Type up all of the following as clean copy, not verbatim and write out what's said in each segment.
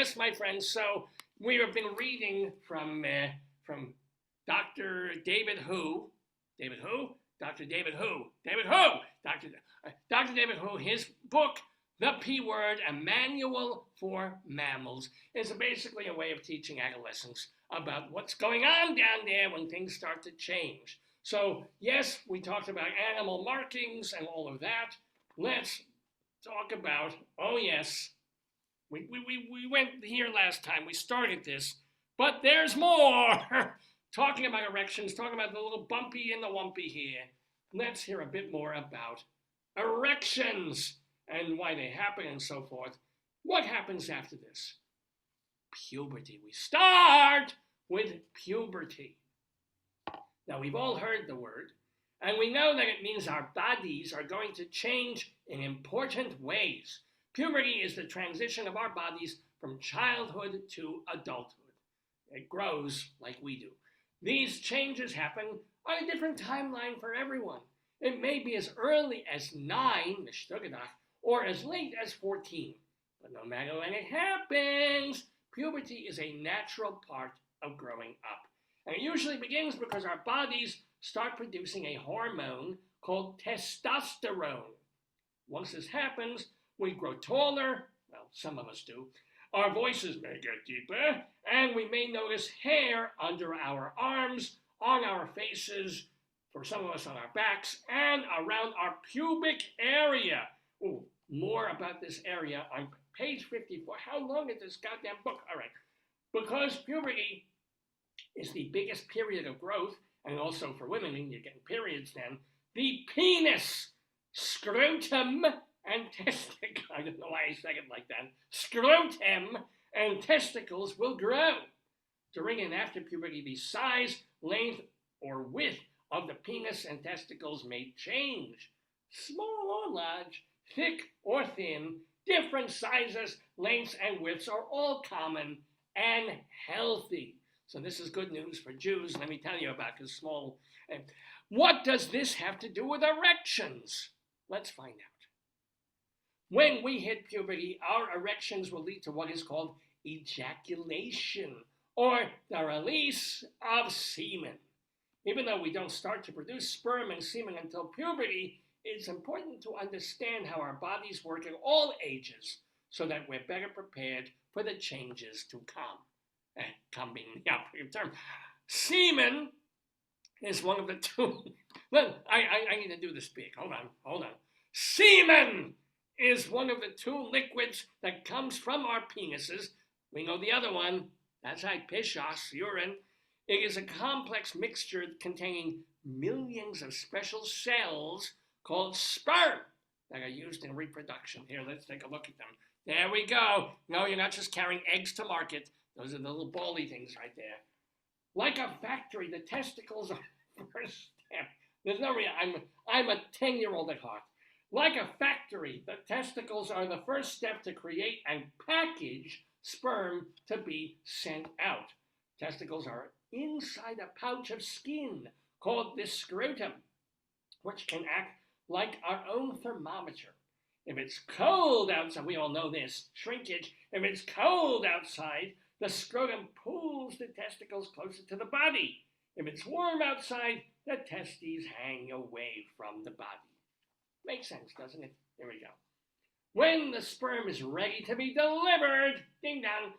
yes, my friends. So we have been reading from Dr. David Who, David Who, Dr. David Who, David Who, Dr. David Who. His book, The P Word: A Manual for Mammals, is basically a way of teaching adolescents about what's going on down there when things start to change. So yes, we talked about animal markings and all of that. Let's talk about, oh yes, we went here last time. We started this, but there's more. Talking about erections, talking about the little bumpy and the wumpy here. Let's hear a bit more about erections and why they happen and so forth. What happens after this? Puberty. We start with puberty. Now, we've all heard the word, and we know that it means our bodies are going to change in important ways. Puberty is the transition of our bodies from childhood to adulthood. It grows like we do. These changes happen on a different timeline for everyone. It may be as early as 9, or as late as 14. But no matter when it happens, puberty is a natural part of growing up. And it usually begins because our bodies start producing a hormone called testosterone. Once this happens, we grow taller, well, some of us do. Our voices may get deeper, and we may notice hair under our arms, on our faces, for some of us on our backs, and around our pubic area. Ooh, more about this area on page 54. How long is this goddamn book? All right. Because puberty is the biggest period of growth, and also for women, you're getting periods then, the penis, scrotum, and testicles, I don't know why I said it like that, scrotum and testicles will grow. During and after puberty, the size, length, or width of the penis and testicles may change. Small or large, thick or thin, different sizes, lengths, and widths are all common and healthy. So this is good news for Jews. Let me tell you about this small. What does this have to do with erections? Let's find out. When we hit puberty, our erections will lead to what is called ejaculation, or the release of semen. Even though we don't start to produce sperm and semen until puberty, it's important to understand how our bodies work at all ages so that we're better prepared for the changes to come. Come being the operative term. Semen is one of the two. Well, I need to do this big. Hold on. Semen is one of the two liquids that comes from our penises. We know the other one. That's right, pishos, urine. It is a complex mixture containing millions of special cells called sperm that are used in reproduction. Here, let's take a look at them. There we go. No, you're not just carrying eggs to market. Those are the little bally things right there. Like a factory, the testicles are the first step. There's no reason. I'm a 10-year-old at heart. Like a factory, the testicles are the first step to create and package sperm to be sent out. Testicles are inside a pouch of skin called the scrotum, which can act like our own thermometer. If it's cold outside, we all know this, shrinkage. If it's cold outside, the scrotum pulls the testicles closer to the body. If it's warm outside, the testes hang away from the body. Makes sense, doesn't it? Here we go. When the sperm is ready to be delivered, ding dong.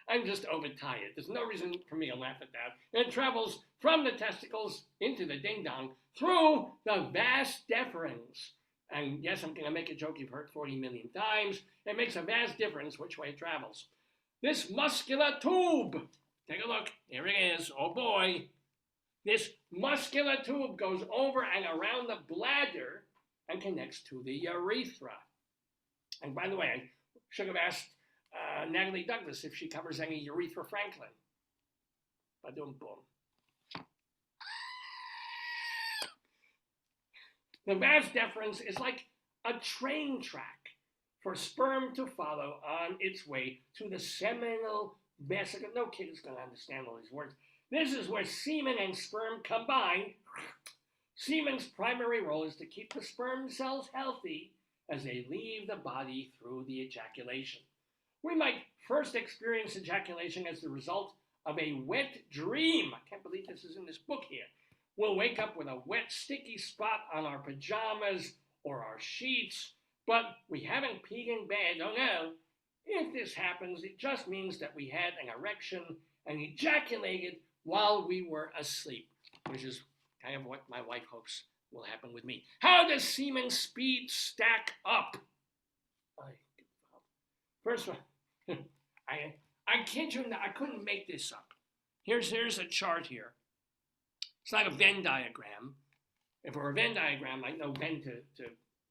I'm just overtired. There's no reason for me to laugh at that. It travels from the testicles into the ding dong through the vas deferens. And yes, I'm going to make a joke you've heard 40 million times. It makes a vast difference which way it travels. This muscular tube, take a look. Here it is. Oh boy. This muscular tube goes over and around the bladder and connects to the urethra. And by the way, I should have asked Natalie Douglas if she covers any urethra Franklin. Ba-dum boom. The vas deferens is like a train track for sperm to follow on its way to the seminal vesicle. No kid is going to understand all these words. This is where semen and sperm combine. Semen's primary role is to keep the sperm cells healthy as they leave the body through the ejaculation. We might first experience ejaculation as the result of a wet dream. I can't believe this is in this book here. We'll wake up with a wet, sticky spot on our pajamas or our sheets, but we haven't peed in bed. Oh no. If this happens, it just means that we had an erection and ejaculated while we were asleep, which is kind of what my wife hopes will happen with me. How does semen speed stack up? First of all, I kid you not, I couldn't make this up. Here's a chart here. It's like a Venn diagram. If it were a Venn diagram, I know when to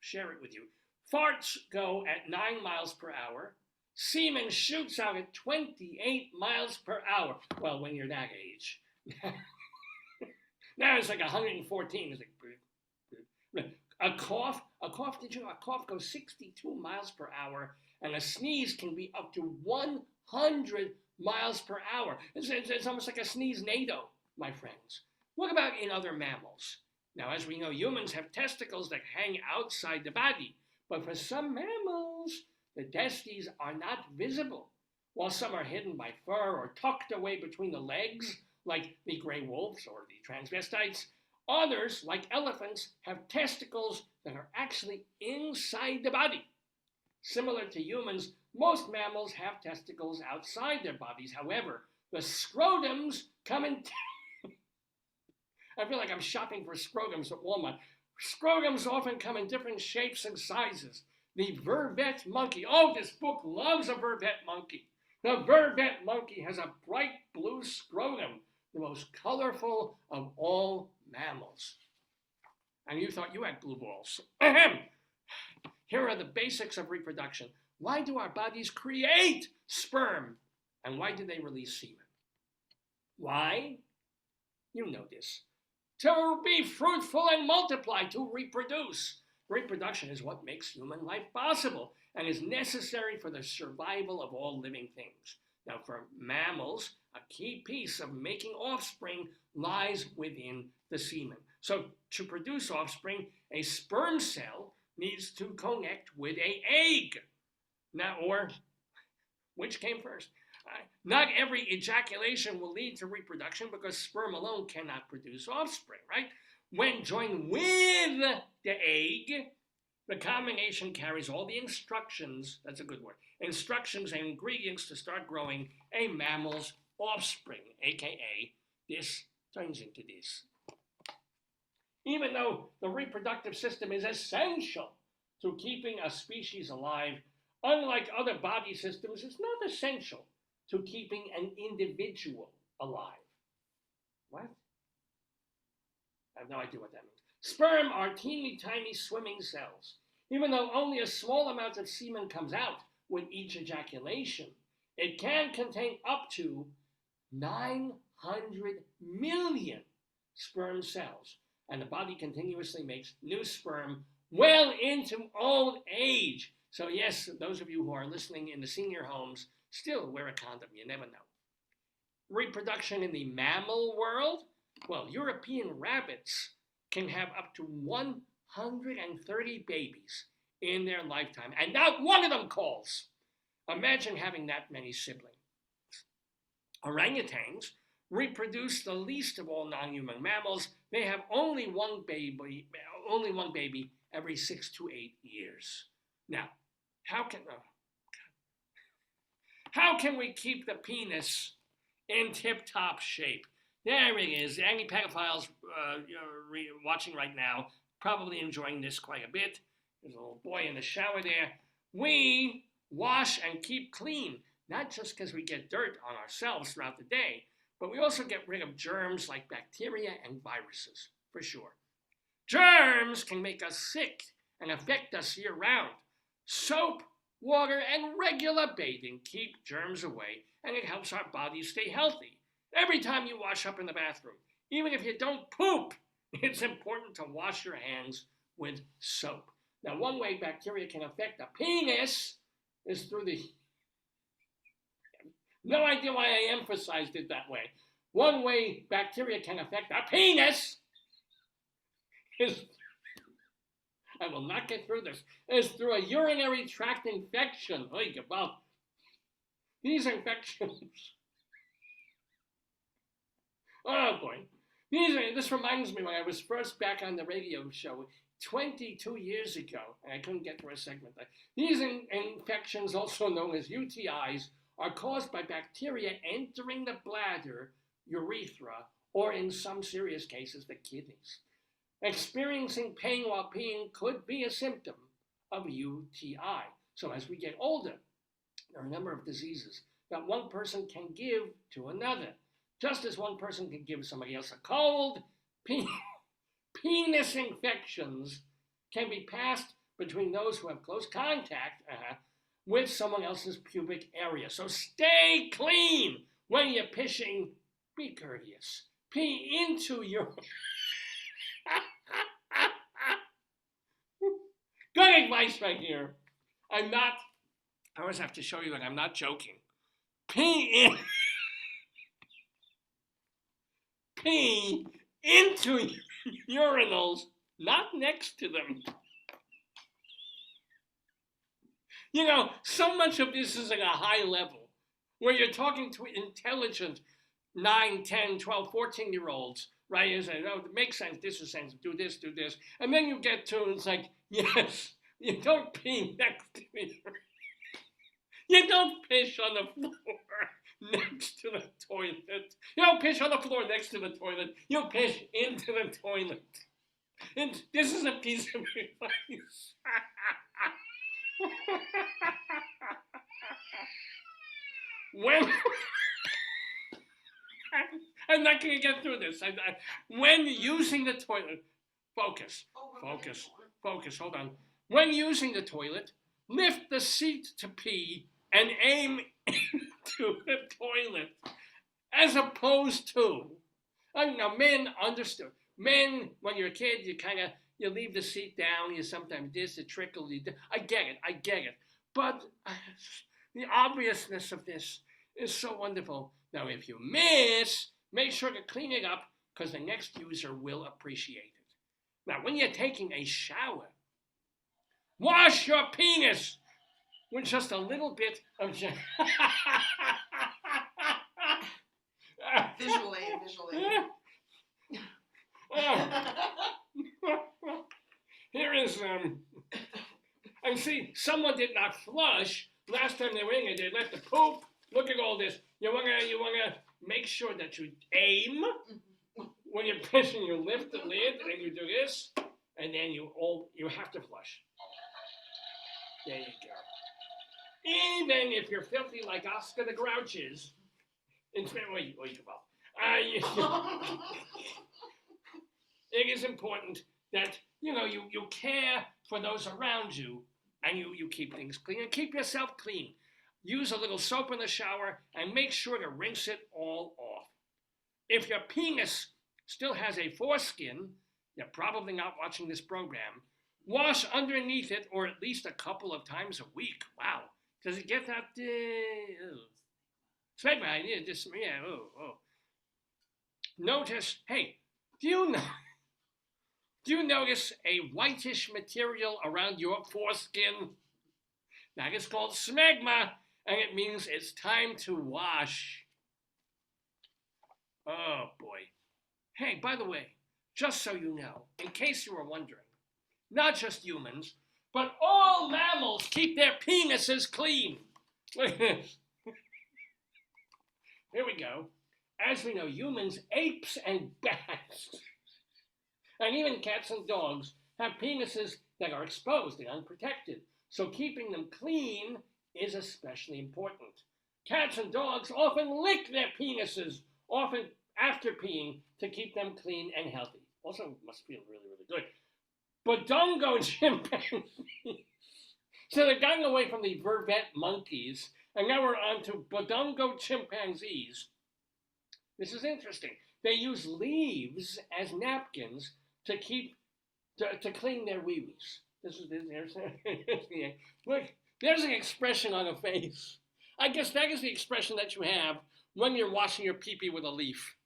share it with you. Farts go at 9 miles per hour. Semen shoots out at 28 miles per hour. Well, when you're that age. Now it's like 114. It's like, a cough goes 62 miles per hour, and a sneeze can be up to 100 miles per hour. It's almost like a sneeze NATO, my friends. What about in other mammals? Now, as we know, humans have testicles that hang outside the body, but for some mammals, the testes are not visible, while some are hidden by fur or tucked away between the legs, like the gray wolves or the transvestites. Others, like elephants, have testicles that are actually inside the body. Similar to humans, most mammals have testicles outside their bodies. However, the scrotums come in... I feel like I'm shopping for scrotums at Walmart. Scrotums often come in different shapes and sizes. The vervet monkey. Oh, this book loves a vervet monkey. The vervet monkey has a bright blue scrotum, the most colorful of all mammals. And you thought you had blue balls. Ahem. Here are the basics of reproduction. Why do our bodies create sperm? And why do they release semen? Why? You know this. To be fruitful and multiply, to reproduce. Reproduction is what makes human life possible and is necessary for the survival of all living things. Now, for mammals, a key piece of making offspring lies within the semen. So, to produce offspring, a sperm cell needs to connect with an egg. Now, or which came first? Not every ejaculation will lead to reproduction because sperm alone cannot produce offspring, right? When joined with the egg, the combination carries all the instructions, that's a good word, instructions and ingredients to start growing a mammal's offspring, aka this turns into this. Even though the reproductive system is essential to keeping a species alive, unlike other body systems, it's not essential to keeping an individual alive. What? I have no idea what that means. Sperm are teeny tiny swimming cells. Even though only a small amount of semen comes out with each ejaculation, it can contain up to 900 million sperm cells, and the body continuously makes new sperm well into old age. So yes, those of you who are listening in the senior homes, still wear a condom, you never know. Reproduction in the mammal world? Well, European rabbits can have up to 130 babies in their lifetime, and not one of them calls. Imagine having that many siblings. Orangutans reproduce the least of all non-human mammals. They have only one baby every 6 to 8 years. Now, how can we keep the penis in tip-top shape? There it is. The angry pedophiles watching right now, probably enjoying this quite a bit. There's a little boy in the shower there. We wash and keep clean, not just because we get dirt on ourselves throughout the day, but we also get rid of germs like bacteria and viruses, for sure. Germs can make us sick and affect us year-round. Soap, water, and regular bathing keep germs away, and it helps our bodies stay healthy. Every time you wash up in the bathroom, even if you don't poop, it's important to wash your hands with soap. Now, one way bacteria can affect the penis is through the... No idea why I emphasized it that way. One way bacteria can affect the penis is... I will not get through this. It's through a urinary tract infection. Well, these infections. Oh boy. This reminds me when I was first back on the radio show 22 years ago, and I couldn't get through a segment. These infections, also known as UTIs, are caused by bacteria entering the bladder, urethra, or in some serious cases, the kidneys. Experiencing pain while peeing could be a symptom of UTI. So as we get older, there are a number of diseases that one person can give to another. Just as one person can give somebody else a cold, penis infections can be passed between those who have close contact with someone else's pubic area. So stay clean when you're pissing. Be courteous. Pee into your... Good advice right here. I always have to show you that I'm not joking. Pee into urinals, not next to them. You know, so much of this is at a high level, where you're talking to intelligent 9, 10, 12, 14-year-olds, right? You say, oh, it makes sense, this is sense, do this. And then you get to, it's like, yes, you don't pee next to me. You don't piss on the floor next to the toilet. You don't piss on the floor next to the toilet. You piss into the toilet. And this is a piece of advice. I'm not going to get through this. When using the toilet, focus, hold on. When using the toilet, lift the seat to pee and aim into the toilet, as opposed to, now men understood. Men, when you're a kid, you leave the seat down, you sometimes this, it trickles, I get it. But the obviousness of this is so wonderful. Now, if you miss, make sure to clean it up, because the next user will appreciate it. Now, when you're taking a shower, wash your penis with just a little bit of... Visually. Here is, and see, someone did not flush. Last time they were in it, they left the poop. Look at all this. You wanna make sure that you aim when you're pissing. You lift the lid and you do this, and then you have to flush. There you go. Even if you're filthy like Oscar the Grouch is, it is important that you care for those around you, and you keep things clean and keep yourself clean. Use a little soap in the shower and make sure to rinse it all off. If your penis still has a foreskin, you're probably not watching this program. Wash underneath it, or at least a couple of times a week. Wow. Does it get that? Notice, hey, do you notice a whitish material around your foreskin? That is called smegma, and it means it's time to wash. Oh boy. Hey, by the way, just so you know, in case you were wondering, not just humans, but all mammals keep their penises clean. Look at this. Here we go. As we know, humans, apes, and bats, and even cats and dogs have penises that are exposed and unprotected. So keeping them clean is especially important. Cats and dogs often lick their penises, often after peeing, to keep them clean and healthy. Also must feel really, really good. Bodongo chimpanzees. So they've gotten away from the vervet monkeys, and now we're on to bodongo chimpanzees. This is interesting. They use leaves as napkins to clean their wee-wees. Look, there's an expression on a face. I guess that is the expression that you have when you're washing your pee-pee with a leaf.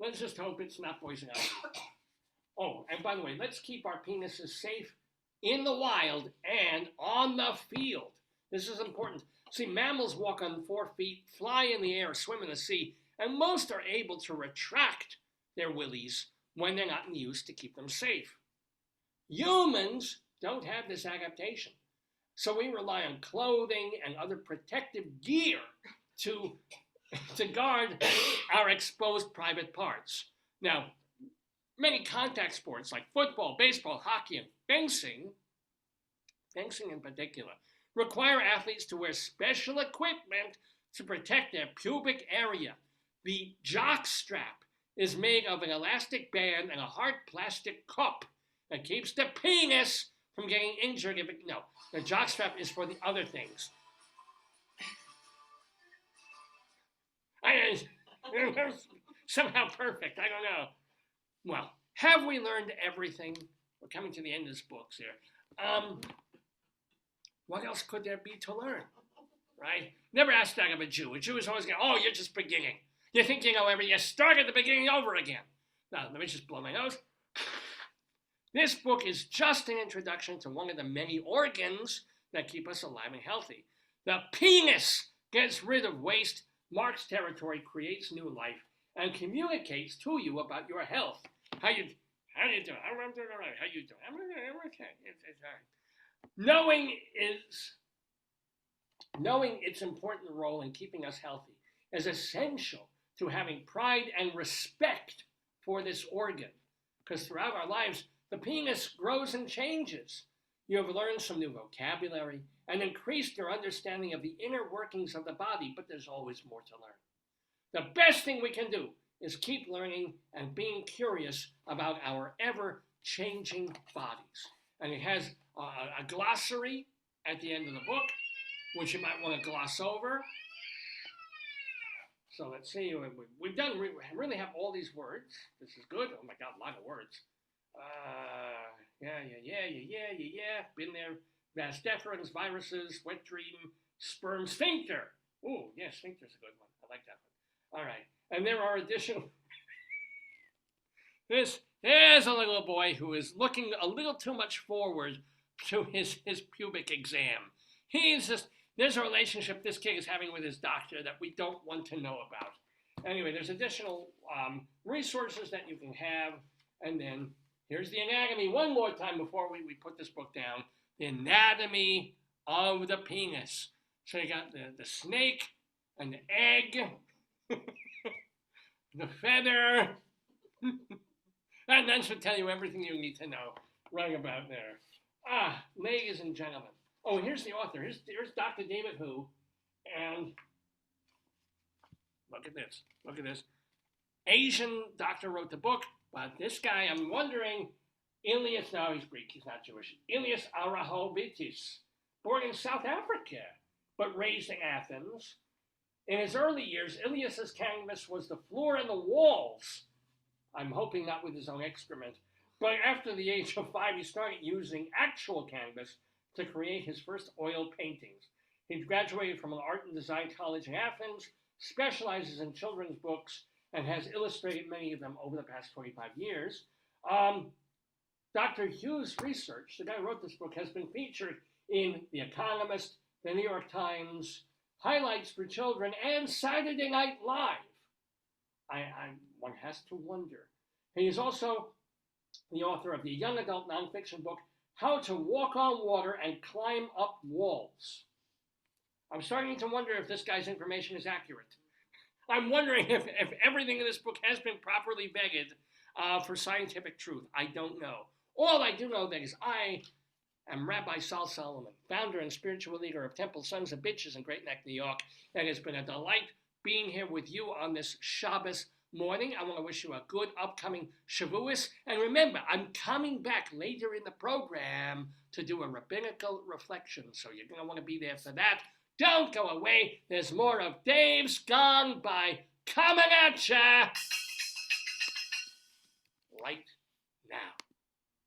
Let's just hope it's not poison ivy. Oh, and by the way, let's keep our penises safe in the wild and on the field. This is important. See, mammals walk on 4 feet, fly in the air, swim in the sea, and most are able to retract their willies when they're not in use to keep them safe. Humans don't have this adaptation, so we rely on clothing and other protective gear to guard our exposed private parts. Now, many contact sports like football, baseball, hockey, and fencing in particular, require athletes to wear special equipment to protect their pubic area. The jock strap is made of an elastic band and a hard plastic cup that keeps the penis from getting injured. No, the jock strap is for the other things. Somehow perfect, I don't know. Well, have we learned everything? We're coming to the end of this book here. What else could there be to learn, right? Never ask that of a Jew. A Jew is always going, oh, you're just beginning. You think you know everything. You start at the beginning over again. Now, let me just blow my nose. This book is just an introduction to one of the many organs that keep us alive and healthy. The penis gets rid of waste, marks territory, creates new life, and communicates to you about your health. How you doing? I'm doing all right. How you doing? I'm okay. It's all right. Knowing its important role in keeping us healthy is essential to having pride and respect for this organ, because throughout our lives, the penis grows and changes. You have learned some new vocabulary and increased your understanding of the inner workings of the body, but there's always more to learn. The best thing we can do is keep learning and being curious about our ever-changing bodies. And it has a glossary at the end of the book, which you might want to gloss over. So let's see, we really have all these words. This is good. Oh my God, a lot of words. Yeah. Been there. Vas deferens, viruses, wet dream, sperm, sphincter. Ooh, yeah, sphincter's a good one. I like that one. All right. And there are additional... There's a little boy who is looking a little too much forward to his pubic exam. There's a relationship this kid is having with his doctor that we don't want to know about. Anyway, there's additional resources that you can have. And then here's the anatomy one more time before we put this book down. The anatomy of the penis. So you got the snake and the egg, the feather. And that should tell you everything you need to know right about there. Ladies and gentlemen. Oh, here's the author. Here's Dr. David Hu. And look at this. Look at this. Asian doctor wrote the book, but this guy, I'm wondering, Ilias, no, he's Greek, he's not Jewish. Ilias Arahovitis, born in South Africa, but raised in Athens. In his early years, Ilias's canvas was the floor and the walls. I'm hoping not with his own excrement. But after the age of 5, he started using actual canvas to create his first oil paintings. He graduated from an art and design college in Athens, specializes in children's books, and has illustrated many of them over the past 25 years. Dr. Hu's research, the guy who wrote this book, has been featured in The Economist, The New York Times, Highlights for Children, and Saturday Night Live. One has to wonder. He is also the author of the young adult nonfiction book, How to Walk on Water and Climb Up Walls. I'm starting to wonder if this guy's information is accurate. I'm wondering if everything in this book has been properly vetted for scientific truth. I don't know. All I do know is I am Rabbi Sol Solomon, founder and spiritual leader of Temple Sons of Bitches in Great Neck, New York. It has been a delight being here with you on this Shabbos morning. I want to wish you a good upcoming Shavuos. And remember, I'm coming back later in the program to do a rabbinical reflection. So you're going to want to be there for that. Don't go away. There's more of Dave's Gone By coming at ya right now.